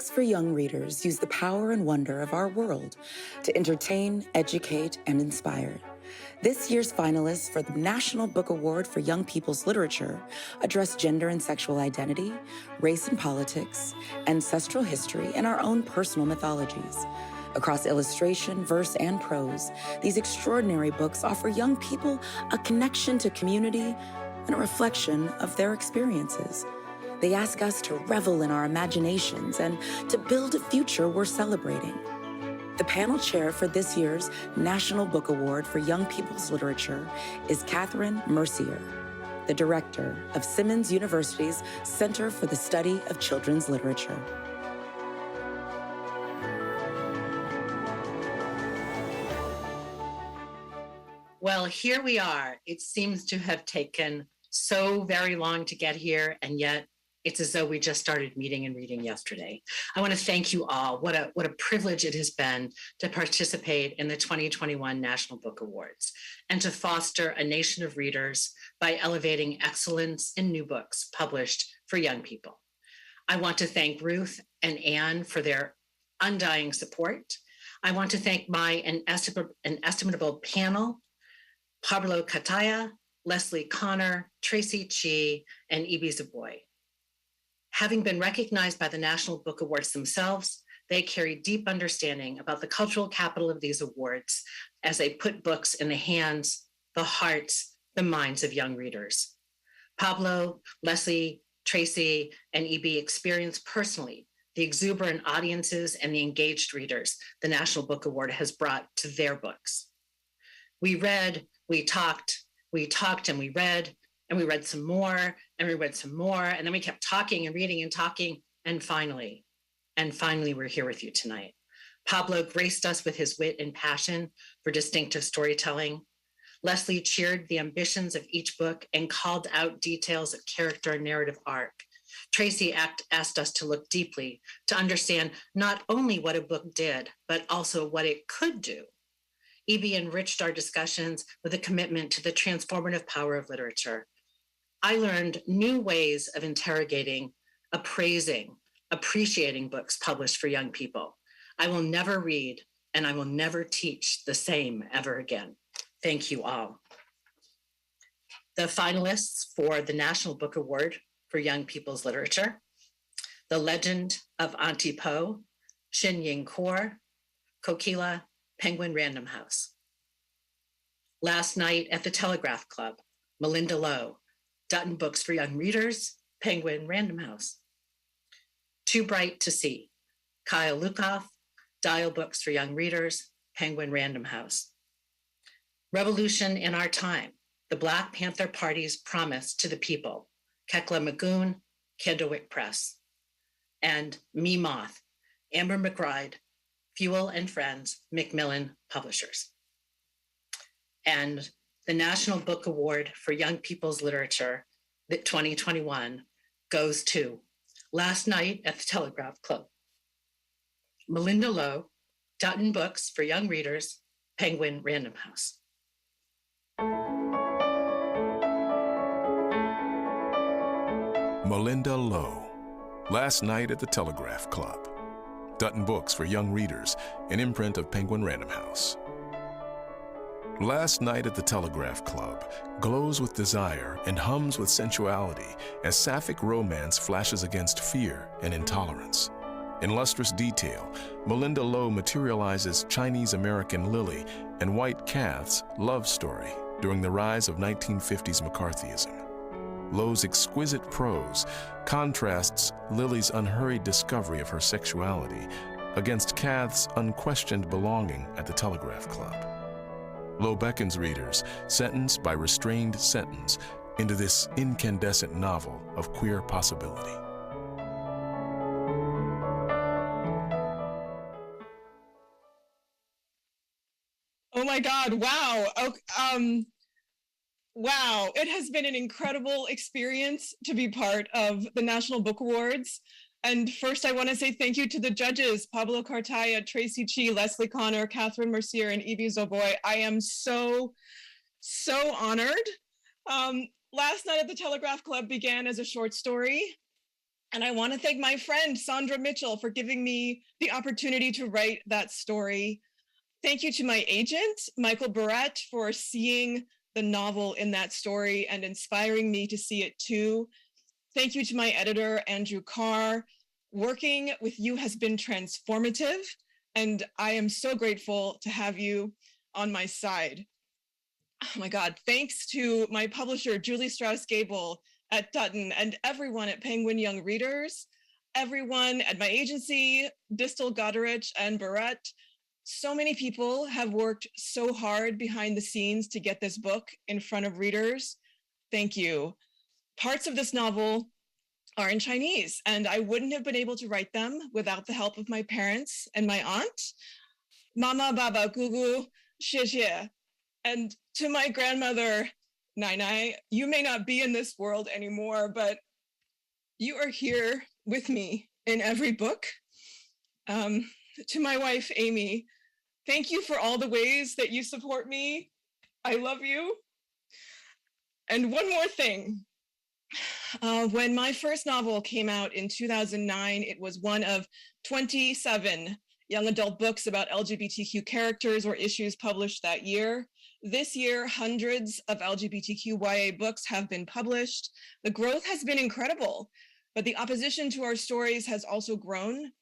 Books for young readers use the power and wonder of our world to entertain, educate, and inspire. This year's finalists for the National Book Award for Young People's Literature address gender and sexual identity, race and politics, ancestral history, and our own personal mythologies. Across illustration, verse, and prose, these extraordinary books offer young people a connection to community and a reflection of their experiences. They ask us to revel in our imaginations and to build a future worth celebrating. The panel chair for this year's National Book Award for Young People's Literature is Cathryn Mercier, the director of Simmons University's Center for the Study of Children's Literature. Well, here we are. It seems to have taken so very long to get here, and yet it's as though we just started meeting and reading yesterday. I want to thank you all. What a privilege it has been to participate in the 2021 National Book Awards and to foster a nation of readers by elevating excellence in new books published for young people. I want to thank Ruth and Anne for their undying support. I want to thank my inestimable panel, Pablo Cataya, Leslie Connor, Tracy Chi, and Ibi Zaboy. Having been recognized by the National Book Awards themselves, they carry deep understanding about the cultural capital of these awards as they put books in the hands, the hearts, the minds of young readers. Pablo, Leslie, Tracy, and Ibi experienced personally the exuberant audiences and the engaged readers the National Book Award has brought to their books. We read, we talked, and we read, and we read some more, and we read some more, and then we kept talking and reading and talking, and finally, we're here with you tonight. Pablo graced us with his wit and passion for distinctive storytelling. Leslie cheered the ambitions of each book and called out details of character and narrative arc. Tracy asked us to look deeply to understand not only what a book did, but also what it could do. Ibi enriched our discussions with a commitment to the transformative power of literature. I learned new ways of interrogating, appraising, appreciating books published for young people. I will never read and I will never teach the same ever again. Thank you all. The finalists for the National Book Award for Young People's Literature: The Legend of Auntie Poe, Shin Ying Kaur, Kokila, Penguin Random House. Last Night at the Telegraph Club, Malinda Lo, Dutton Books for Young Readers, Penguin Random House. Too Bright to See, Kyle Lukoff, Dial Books for Young Readers, Penguin Random House. Revolution in Our Time, The Black Panther Party's Promise to the People, Kekla Magoon, Candlewick Press. And Me Moth, Amber McBride, Fuel and Friends, Macmillan Publishers. And the National Book Award for Young People's Literature, 2021, goes to Last Night at the Telegraph Club, Malinda Lo, Dutton Books for Young Readers, Penguin Random House. Malinda Lo, Last Night at the Telegraph Club, Dutton Books for Young Readers, an imprint of Penguin Random House. Last Night at the Telegraph Club glows with desire and hums with sensuality as sapphic romance flashes against fear and intolerance. In lustrous detail, Malinda Lo materializes Chinese-American Lily and White Cath's love story during the rise of 1950s McCarthyism. Lo's exquisite prose contrasts Lily's unhurried discovery of her sexuality against Cath's unquestioned belonging at the Telegraph Club. Lo beckons readers, sentence by restrained sentence, into this incandescent novel of queer possibility. Oh my God, wow. Wow, it has been an incredible experience to be part of the National Book Awards. And first, I want to say thank you to the judges, Pablo Cartaya, Tracy Chi, Leslie Connor, Cathryn Mercier, and Ibi Zaboy. I am so honored. Last Night at the Telegraph Club began as a short story. And I want to thank my friend, Sandra Mitchell, for giving me the opportunity to write that story. Thank you to my agent, Michael Barrett, for seeing the novel in that story and inspiring me to see it too. Thank you to my editor, Andrew Carr. Working with you has been transformative, and I am so grateful to have you on my side. Oh my God, thanks to my publisher, Julie Strauss-Gable at Dutton, and everyone at Penguin Young Readers, everyone at my agency, Distel, Goderich, and Barrett. So many people have worked so hard behind the scenes to get this book in front of readers. Thank you. Parts of this novel are in Chinese, and I wouldn't have been able to write them without the help of my parents and my aunt. Mama, Baba, Gugu, Xie Xie. And to my grandmother, Nai Nai, you may not be in this world anymore, but you are here with me in every book. To my wife, Amy, thank you for all the ways that you support me. I love you. And one more thing. When my first novel came out in 2009, it was one of 27 young adult books about LGBTQ characters or issues published that year. This year, hundreds of LGBTQIA books have been published. The growth has been incredible, but the opposition to our stories has also grown.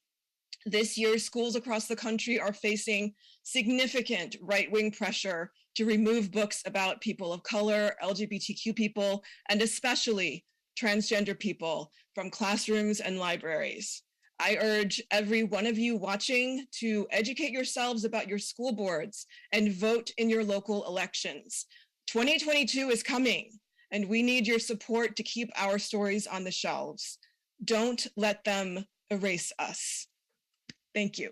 This year, schools across the country are facing significant right-wing pressure to remove books about people of color, LGBTQ people, and especially transgender people from classrooms and libraries. I urge every one of you watching to educate yourselves about your school boards and vote in your local elections. 2022 is coming, and we need your support to keep our stories on the shelves. Don't let them erase us. Thank you.